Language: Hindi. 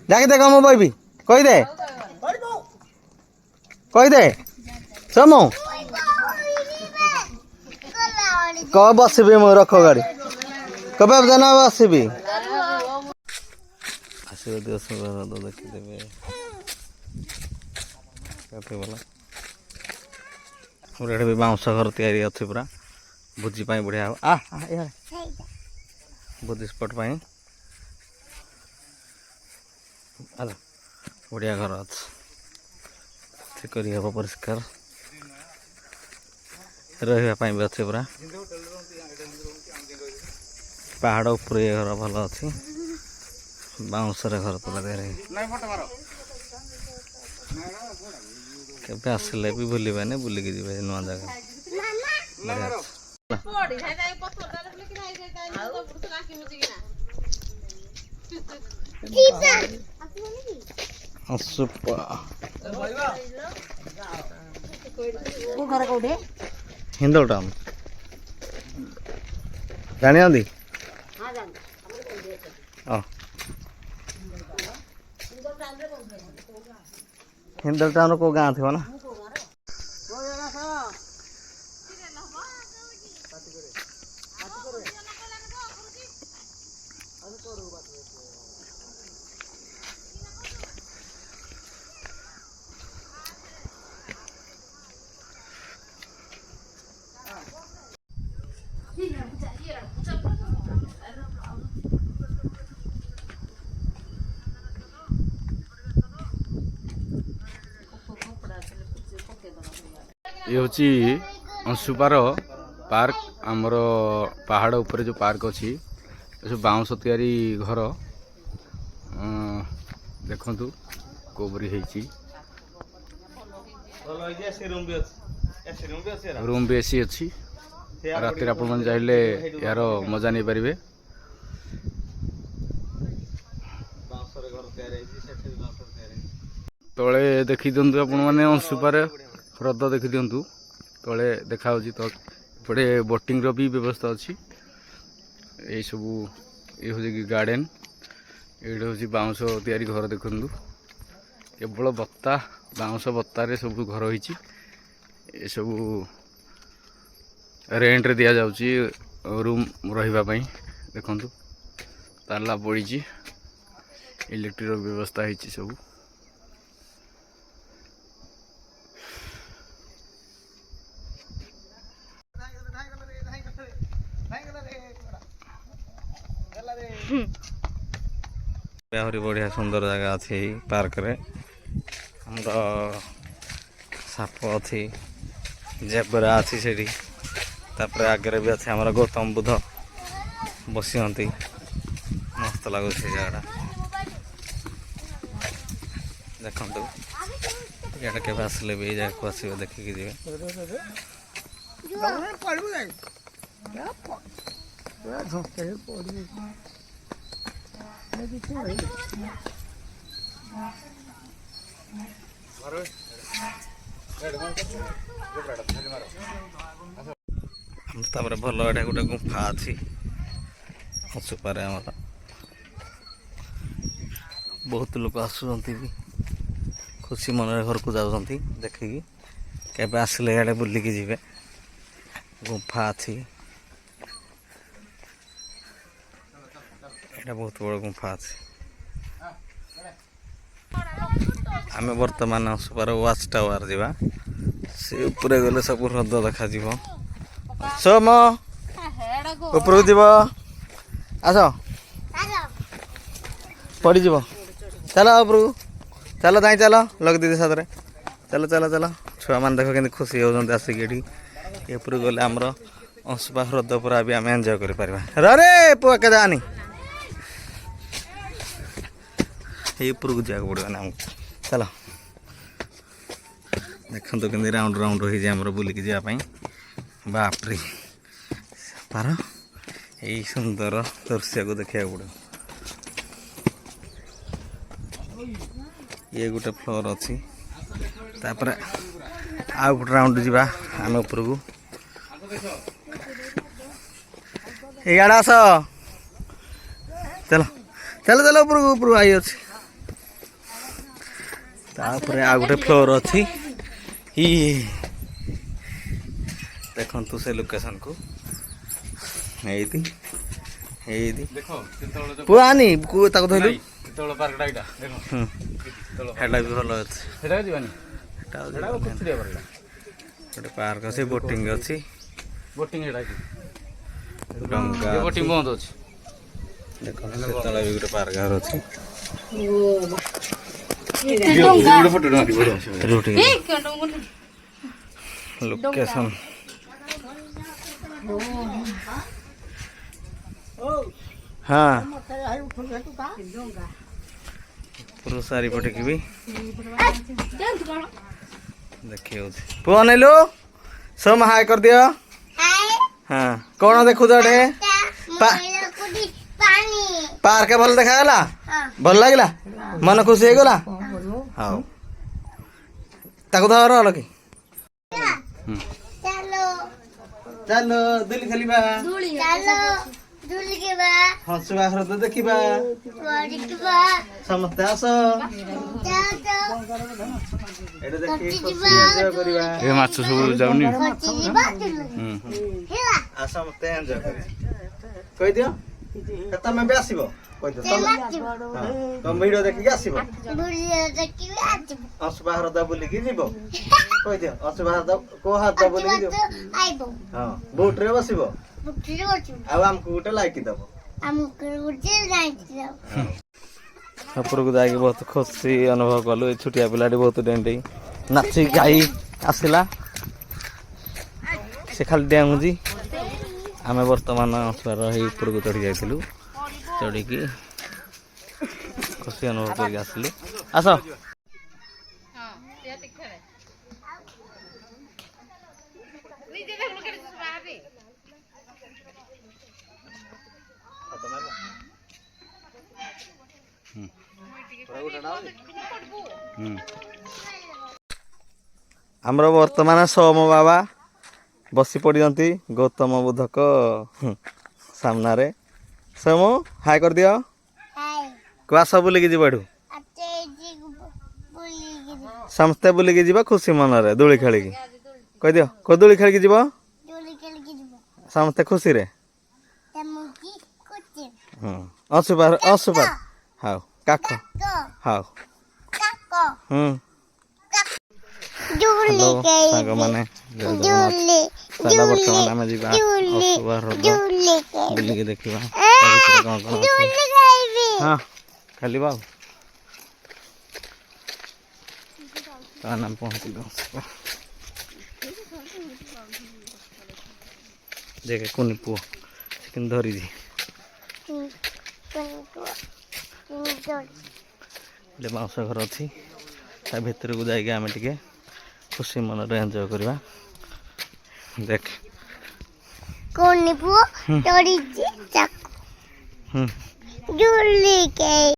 डाक दे कम बी कहीदे कहीदे समू कह बसबी मु रख गाड़ी कब जाना बसबी आसो देखीदेवे गोटे भी बाउंश घर तैयारी अच्छी पूरा भोजी बढ़िया हो भोजी स्पट बढ़िया घर अच्छे करहब परिष्कार रही भी अच्छे पूरा पहाड़ उपर ये घर भल अच्छी बाउंश घर पूरा के आसिले भी भूलबानी बुलिकी जी नुआ जगह हिंदल टाउन जानी हिंदल टाउन को गाँ थी ना ये हूँ अंशुपार पार्क आमर पहाड़ ऊपर जो पार्क अच्छी सब बाउंश तैयारी घर देखु कोबरी रूम भी एसी अच्छी राति आप चाहिए यार मजा नहीं पारे तले देखी दिंतु आपण मैंने अंशुपार ह्रद देखी दिंतु तले देखा तो एपटे बोटिंग भी व्यवस्था अच्छी यही सब ये हूँ कि गार्डन ये हूँ बाउंश तैयारी घर देखु केवल बत्ता बाउंश बत्तारे सब घर होती ये सब रेंट रे दिया जाउची रूम रहिबा पई देखु ताला पड़ी इलेक्ट्रिक व्यवस्था है सब आहरी बढ़िया सुंदर जगह अच्छी पार्क रे हमर साप अच्छी जेबरा अच्छी से आगे भी अच्छे हमारा गौतम बुद्ध बसती मस्त लगुच जगह देखु यहाँ के आसले भी जगह को आस देखिकी जी भल एटा गोटे गुफा अच्छी अंशुपार आमर बहुत लोग आसुँच खुशी मन घर को जाऊँच देखिकी केबे आसिले इे बुलिकी जी गुफा अच्छी यहाँ बहुत बड़ गुफा अच्छी आम बर्तमान अंशुपार वाच टावर जावा से उपरे गले सब ह्रद देखा सोम ऊपर जीव आस पड़ज चल ऊपर चल दाई चल लग दीदी साथ चल चल चल छुआ मान देख के खुशी होती आसिक ये ऊपर गले आमर अंशुपा ह्रद पूरा भी आम एंजय कर रे पुआ के जानी ये ऊपर को जाक पड़े आमको चल देखते कि राउंड राउंड हो जाए बुलिकी जावाई बापरे पार यही सुंदर दृश्य को देखा पड़े ये गोटे फ्लोर अच्छी तापर आउ गोटे राउंड जावा आम ऊपर को इआड़े आस चलो चलो चलो ऊपर आई अच्छी तापर आ गोटे फ्लोर अच्छी देखु से लोकेशन को एदी पुआ आनी ताको धइलु କେତେବେଳେ ପାର୍କଟା ଏଇଟା ଦେଖ ହେଟା ବି ଭଲ ଅଛି ସେଟା ଯିବାନି ଗୋଟେ ପାର୍କ ଅଛି ବୋଟିଂ ଅଛି ବୋଟିଂ ଏଇଟା ଡଙ୍ଗା ବୋଟିଂ ବନ୍ଦ ଅଛି ଦେଖ ସେତେବେଳେ ବି ଗୋଟେ ପାର୍କ ଅଛି ଲୋକେସନ हाँ पुरुष चारिपटे की भी देखिए पुआ नेलु सब हाय कर दियो हाँ कौन देखु दे पार्क भल देखागला भल लगला मन खुशी हो गला हाँ ताको धर लगे चलो दिल खेलिबा हसुआ हृदय देखिबा समस्ते आस एटा देखि खुशी एन्जॉय करिबा ଏ ମାଛ ସବୁ ଯାଉନି आ समस्ते एन्जॉय करिबा कहि दियो तमे बे आसीबो कहि दियो तम वीडियो देखि के आसीबो हसुआ हृदय बुली की जीवो कहि दियो हसुआ हृदय को हाथ बुली की जीवो आइबो हां बोट रे बसिबो अब हमको गोटे लाइक दबो ऊपर को जाके बहुत खुशी अनुभव कलु छुटिया पिलाटी बहुत डेंडी नाची गाई आसला से खाली डेंगुजी आम बर्तमान ऊपर को चढ़ी जाइलु चढ़ी खुशी अनुभव करके आसलु आस आमर वर्तमान सोम बाबा बसी पड़ी गौतम बुद्धक सामना रे सोम हाय कर दियो को आस बुलिकी जीव एठू समस्ते बुलिकी जीव खुशी मन रे दोली खेलिकी कह दियो को दोली खेलिकी जीव समस्ते खुशी रे असुपार असुपार हाउ काख हाउ हेलो साग माने बर्तमान आम जी बुलिकी देखा हाँ खाली बाबू पहुँचल देखे कुनी पुओ चिकन धरी बाउंस घर अच्छी भितर को जाइए आम टे खुशी मन एंजॉय करवा देख कौन पुओ